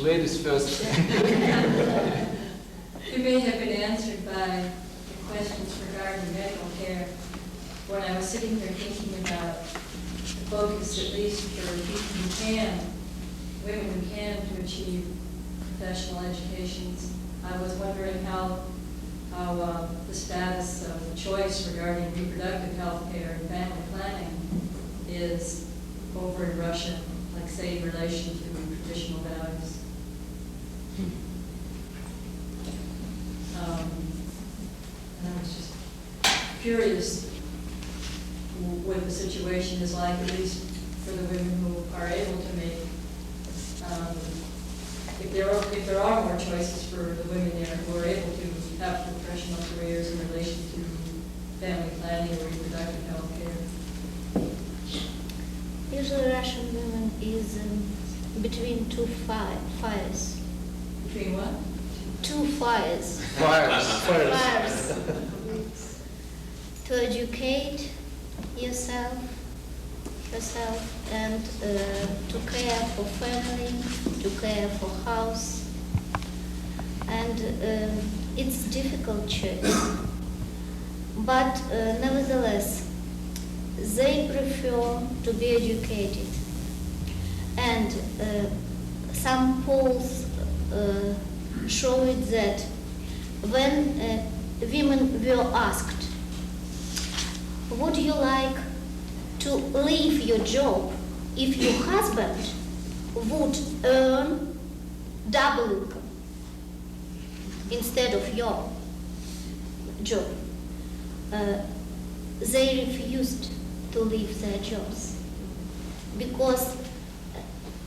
Ladies first. It may have been answered by the questions regarding medical care. When I was sitting there thinking about the focus, at least for people who can, women who can, to achieve professional educations, I was wondering how the status of the choice regarding reproductive health care and family planning is over in Russia, like say in relation to traditional values. And I was just curious what the situation is like, at least for the women who are able to make, if there are more choices for the women there who are able to have professional careers in relation to family planning or reproductive health care. Usually Russian women is between two fires. Between what? Two fires. Fires. To educate yourself and to care for family, to care for house. And it's difficult choice. But nevertheless, they prefer to be educated. And some polls show it that when women were asked, would you like to leave your job if your husband would earn double income instead of your job? They refused to leave their jobs because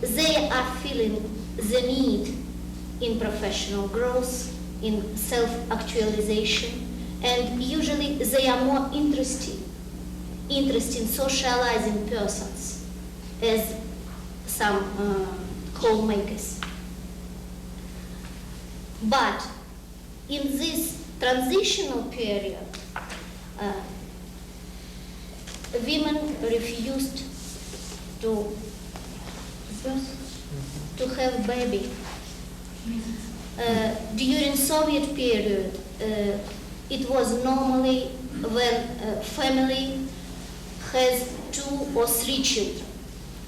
they are feeling the need in professional growth, in self-actualization, and usually they are more interested in socializing persons as some homemakers. But in this transitional period, women refused to have baby. During Soviet period, it was normally when a family has 2 or 3 children,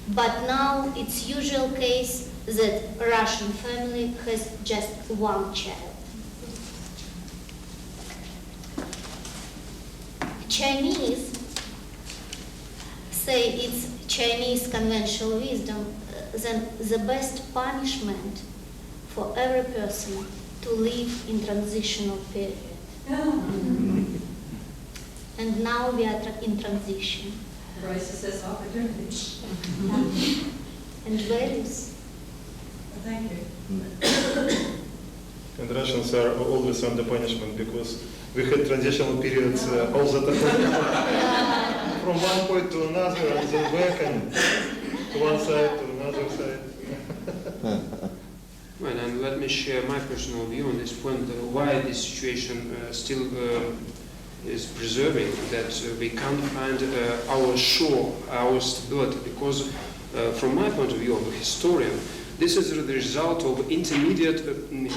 but now it's usual case that Russian family has just 1 child. Chinese say it's Chinese conventional wisdom, then the best punishment for every person to live in transitional period. And now we are in transition. Crisis as opportunity. And values. Thank you. And Russians are always under punishment because we had transitional periods all the time. From one point to another and then back and to one side to another side. Well, and let me share my personal view on this point, why this situation still is preserving, that we can't find our shore, our stability, because from my point of view of a historian, this is the result of intermediate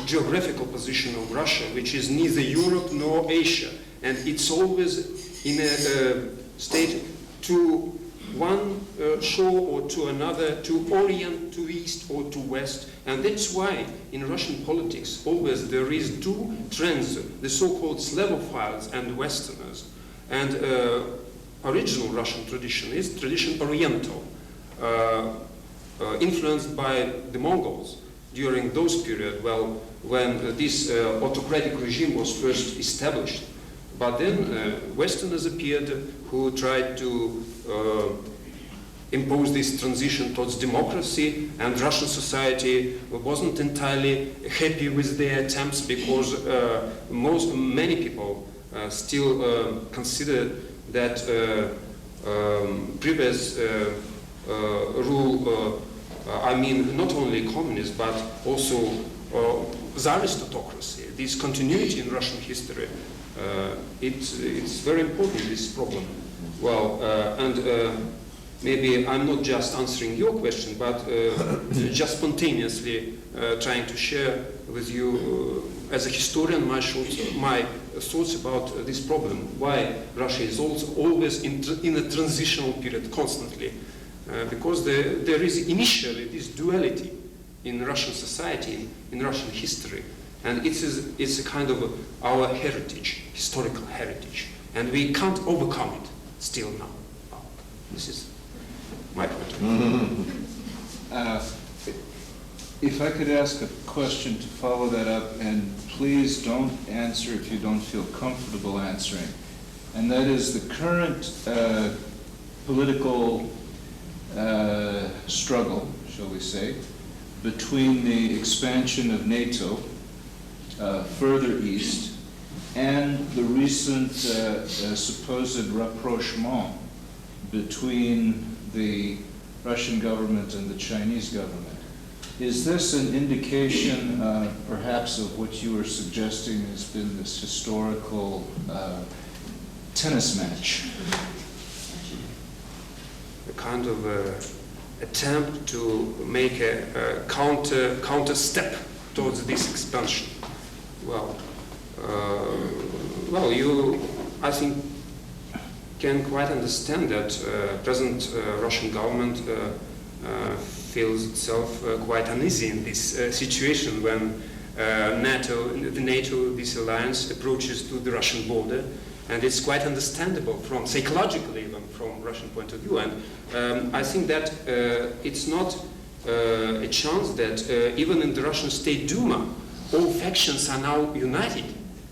geographical position of Russia, which is neither Europe nor Asia, and it's always in a state to one shore or to another, to Orient, to East or to West, and that's why in Russian politics always there is 2 trends, the so-called Slavophiles and Westerners, and original Russian tradition is tradition Oriental, influenced by the Mongols during those periods, well, when this autocratic regime was first established. But then Westerners appeared who tried to impose this transition towards democracy, and Russian society wasn't entirely happy with their attempts because many people still consider that previous rule, I mean not only communist but also Tsarist autocracy, this continuity in Russian history. It's very important, this problem. Well, and maybe I'm not just answering your question, but just spontaneously trying to share with you, as a historian, my thoughts about this problem. Why Russia is also always in a transitional period constantly, because there is initially this duality in Russian society, in Russian history, and it's a kind of our heritage, historical heritage, and we can't overcome it still now. This is my point of view. If I could ask a question to follow that up, and please don't answer if you don't feel comfortable answering, and that is the current political struggle, shall we say, between the expansion of NATO further east and the recent supposed rapprochement between the Russian government and the Chinese government. Is this an indication, perhaps, of what you were suggesting has been this historical tennis match? A kind of attempt to make a counter step towards this expansion. Well, you, I think, can quite understand that present Russian government feels itself quite uneasy in this situation when NATO, this alliance, approaches to the Russian border, and it's quite understandable from psychologically, even from Russian point of view. And I think that it's not a chance that even in the Russian State Duma, all factions are now united.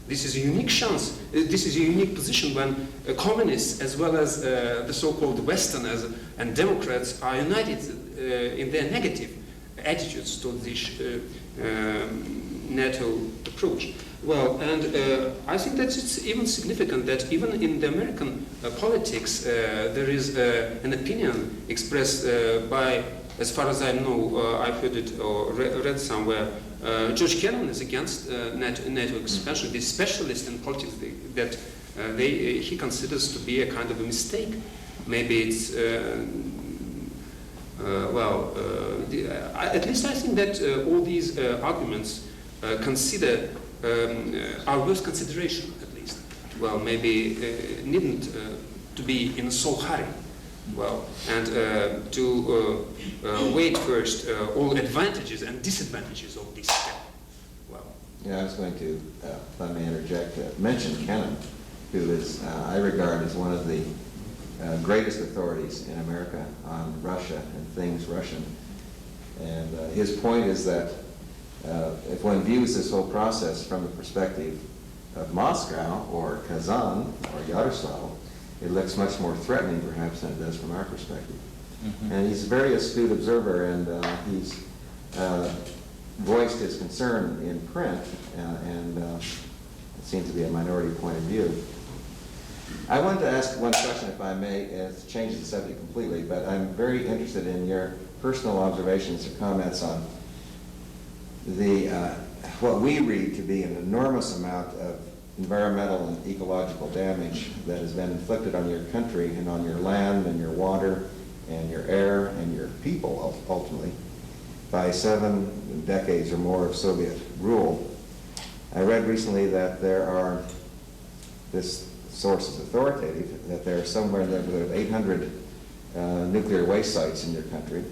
This is a unique chance. This is a unique position when communists as well as the so-called Westerners and Democrats are united in their negative attitudes to this NATO approach. Well, and I think that it's even significant that even in the American politics there is an opinion expressed by, as far as I know, I've heard it or read somewhere, George Kennan is against NATO expansion. This specialist in politics that he considers to be a kind of a mistake. Maybe it's at least I think that all these arguments are worth consideration, at least. Well, maybe needn't to be in so hurry. Well, and to wait first all advantages and disadvantages of this step. Well, yeah, I was going to, if I may interject, mention Kennan, who is I regard as one of the greatest authorities in America on Russia and things Russian. And his point is that if one views this whole process from the perspective of Moscow or Kazan or Yaroslavl, it looks much more threatening perhaps than it does from our perspective. Mm-hmm. And he's a very astute observer, and he's voiced his concern in print, and it seems to be a minority point of view. I wanted to ask one question, if I may. It changes the subject completely, but I'm very interested in your personal observations or comments on the what we read to be an enormous amount of environmental and ecological damage that has been inflicted on your country and on your land and your water and your air and your people, ultimately, by 7 decades or more of Soviet rule. I read recently that this source is authoritative, that there are somewhere in the neighborhood of 800 nuclear waste sites in your country,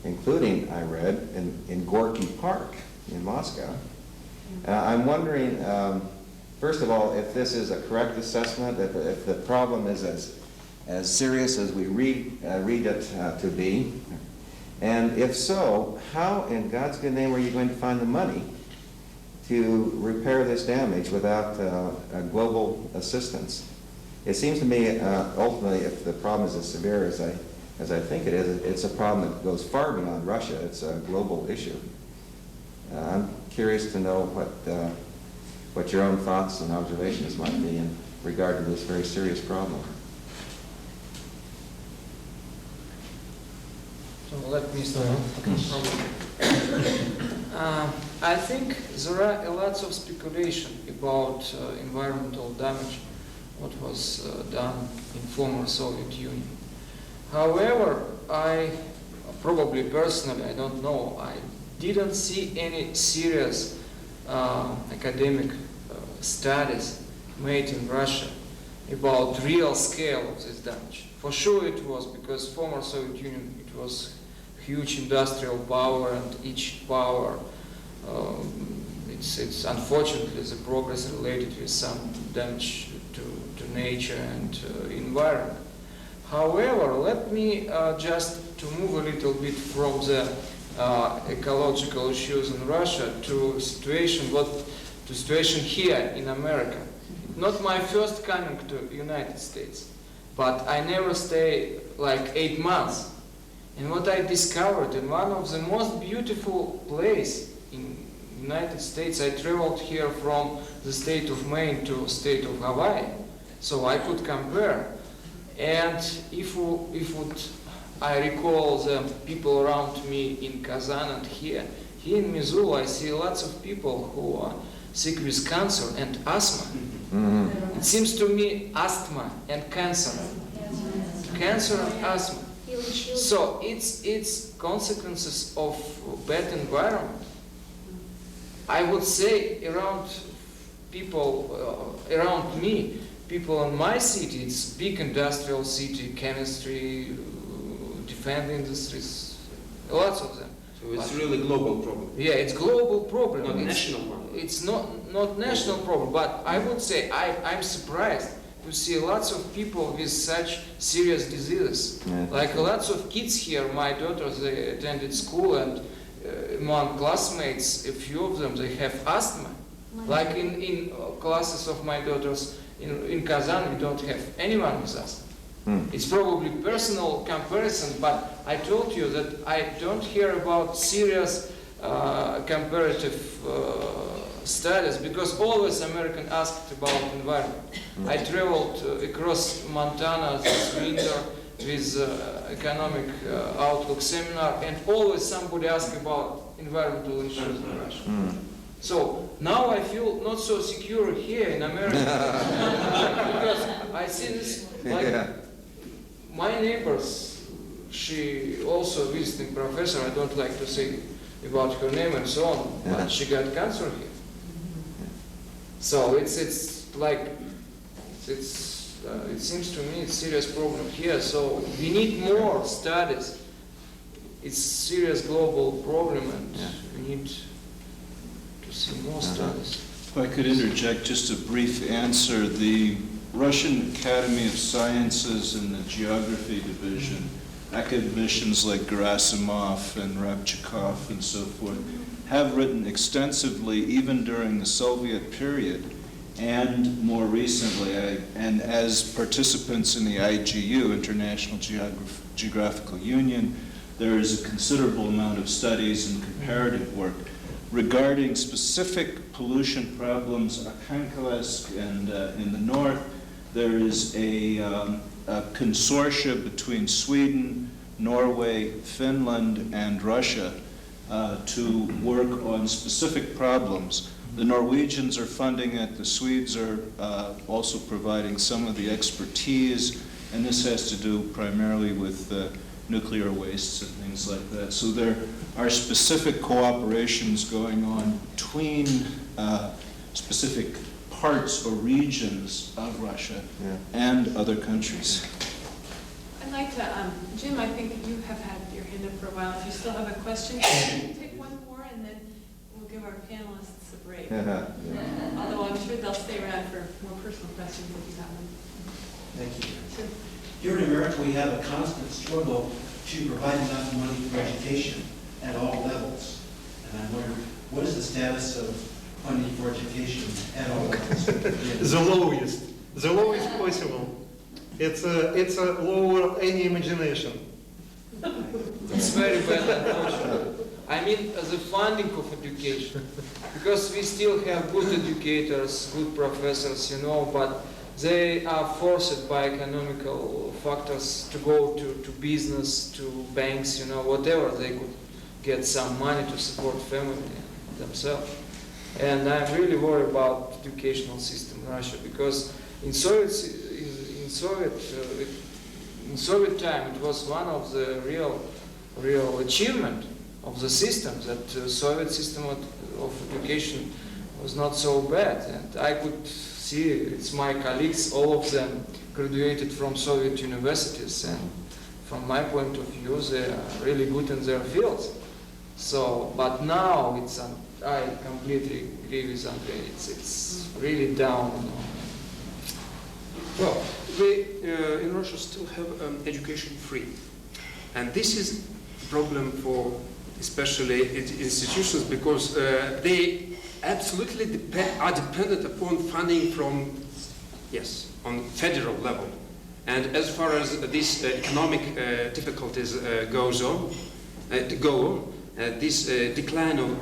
including, I read, in Gorky Park in Moscow. I'm wondering, first of all, if this is a correct assessment, if the problem is as serious as we read it to be, and if so, how in God's good name are you going to find the money to repair this damage without global assistance? It seems to me, ultimately, if the problem is as severe as I think it is, it's a problem that goes far beyond Russia. It's a global issue. I'm curious to know what your own thoughts and observations might be in regard to this very serious problem. So let me start. I think there are lots of speculation about environmental damage, what was done in former Soviet Union. However, I probably personally, I don't know, I didn't see any serious academic studies made in Russia about real scale of this damage. For sure it was, because former Soviet Union, it was huge industrial power, and each power, it's unfortunately the progress related with some damage to nature and environment. However, let me just to move a little bit from the ecological issues in Russia to situation here in America. Not my first coming to United States, but I never stay like 8 months. And what I discovered in one of the most beautiful place in United States, I traveled here from the state of Maine to state of Hawaii, so I could compare. And if I recall the people around me in Kazan and here in Missoula, I see lots of people who are sick with cancer and asthma. Mhm. It seems to me asthma and cancer and asthma. So it's consequences of bad environment. I would say around people around me, people in my city, it's big industrial city, chemistry, defense industries, lots of them. So it's really global problem, Yeah, it's global problem. not It's- national problem. It's not national problem, but I would say I'm surprised to see lots of people with such serious diseases. Yeah. Like lots of kids here, my daughters, they attended school, and among classmates, a few of them, they have asthma. Like in classes of my daughters in Kazan, we don't have anyone with asthma. It's probably personal comparison, but I told you that I don't hear about serious comparative studies, because always American asked about environment. I traveled across Montana this winter with economic outlook seminar, and always somebody asked about environmental issues in Russia. So now I feel not so secure here in America because I see this, like Yeah. my neighbors, she also visiting professor, I don't like to say about her name and so on, Yeah. but she got cancer here. So it's like, it seems to me it's serious problem here, so we need more studies. It's serious global problem, and Yeah. we need to see more studies. If I could interject just a brief answer, the Russian Academy of Sciences and the Geography Division, academicians like Gerasimov and Rabchikov and so forth, have written extensively, even during the Soviet period, and more recently, and as participants in the IGU, International Geographical Union, there is a considerable amount of studies and comparative work regarding specific pollution problems. Arkhangelsk and in the north, there is a consortia between Sweden, Norway, Finland, and Russia to work on specific problems. The Norwegians are funding it, the Swedes are also providing some of the expertise, and this has to do primarily with nuclear wastes and things like that. So there are specific cooperations going on between specific parts or regions of Russia and other countries. I'd like to, Jim, I think you have had your hand up for a while. If you still have a question, take one more and then we'll give our panelists a break. Although I'm sure they'll stay around for more personal questions if you have them. Thank you. Sure. Here in America, we have a constant struggle to provide enough money for education at all levels. And I'm wondering, what is the status of funding for education at all levels? The lowest possible. It's a lower any imagination. It's very bad, unfortunately. I mean, the funding of education, because we still have good educators, good professors, but they are forced by economical factors to go to business, to banks, whatever. They could get some money to support family and themselves. And I'm really worried about educational system in Russia, because in Soviet In Soviet time, it was one of the real achievement of the system, that Soviet system of education was not so bad. And I could see, it's my colleagues, all of them graduated from Soviet universities, and from my point of view, they are really good in their fields. So, but now it's, I completely agree with Andrei, it's really down. Well, we in Russia still have education free, and this is a problem for especially institutions, because they absolutely are dependent upon funding from, yes, on federal level. And as far as these economic difficulties go on, this decline of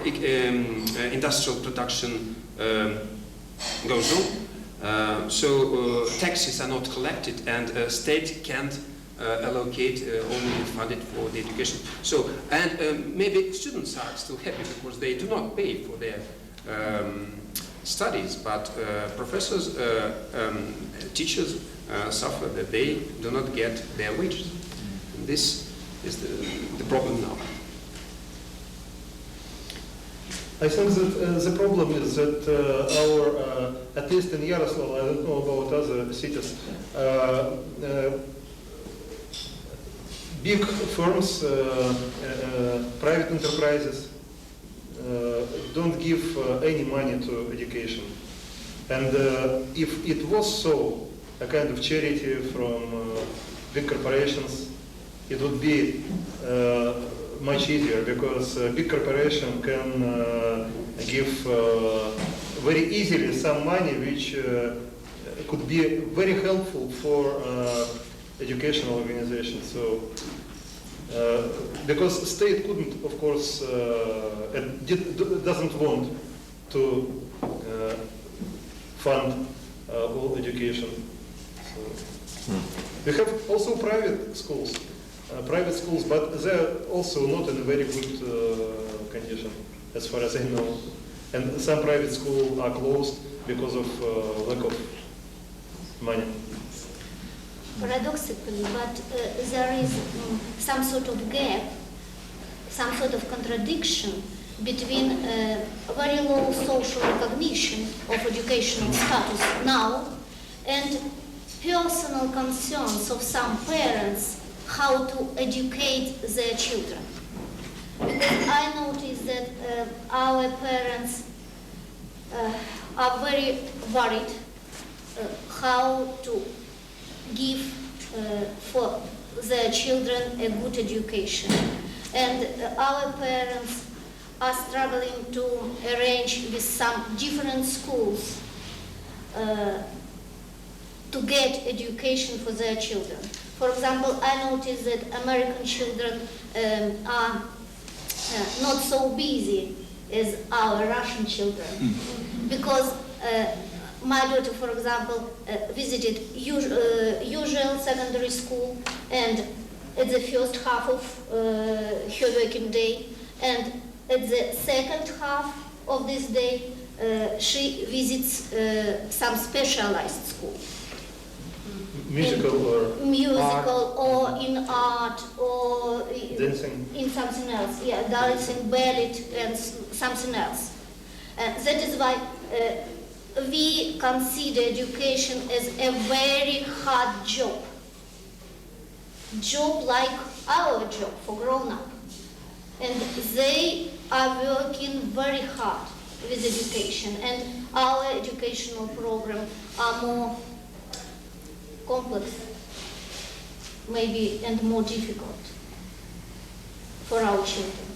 industrial production goes on. So taxes are not collected, and state can't allocate only funded for the education. So, and maybe students are still happy because they do not pay for their studies, but professors, teachers suffer that they do not get their wages. And this is the problem now. I think that the problem is that our, at least in Yaroslavl, I don't know about other cities, big firms, private enterprises don't give any money to education. And if it was so, a kind of charity from big corporations, it would be much easier, because a big corporation can give very easily some money which could be very helpful for educational organizations. So, because state couldn't, of course, doesn't want to fund all education. So, we have also private schools, but they're also not in a very good condition, as far as I know. And some private schools are closed because of lack of money. Paradoxically, but there is some sort of gap, some sort of contradiction between very low social recognition of educational status now and personal concerns of some parents how to educate their children. Because I noticed that our parents are very worried how to give for their children a good education. And our parents are struggling to arrange with some different schools to get education for their children. For example, I noticed that American children are not so busy as our Russian children, because my daughter, for example, visited usual secondary school, and at the first half of her working day, and at the second half of this day, she visits some specialized school. Musical or in art, or dancing. in something else. Yeah, dancing, ballet, and something else. That is why we consider education as a very hard job like our job for grown-up. And they are working very hard with education, and our educational program are more complex, maybe, and more difficult for our children.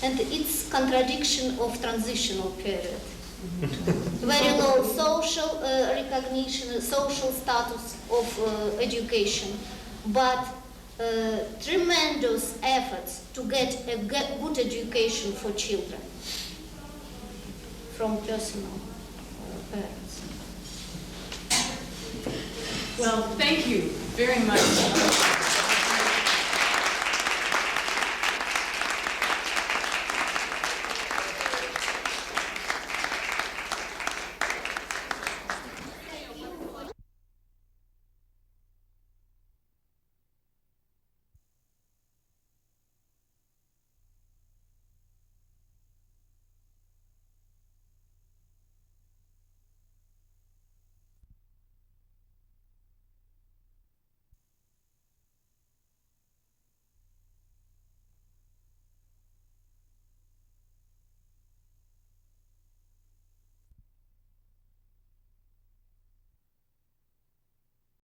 And it's contradiction of transitional period. Very low social recognition, social status of education, but tremendous efforts to get a good education for children from personal parents. Well, thank you very much.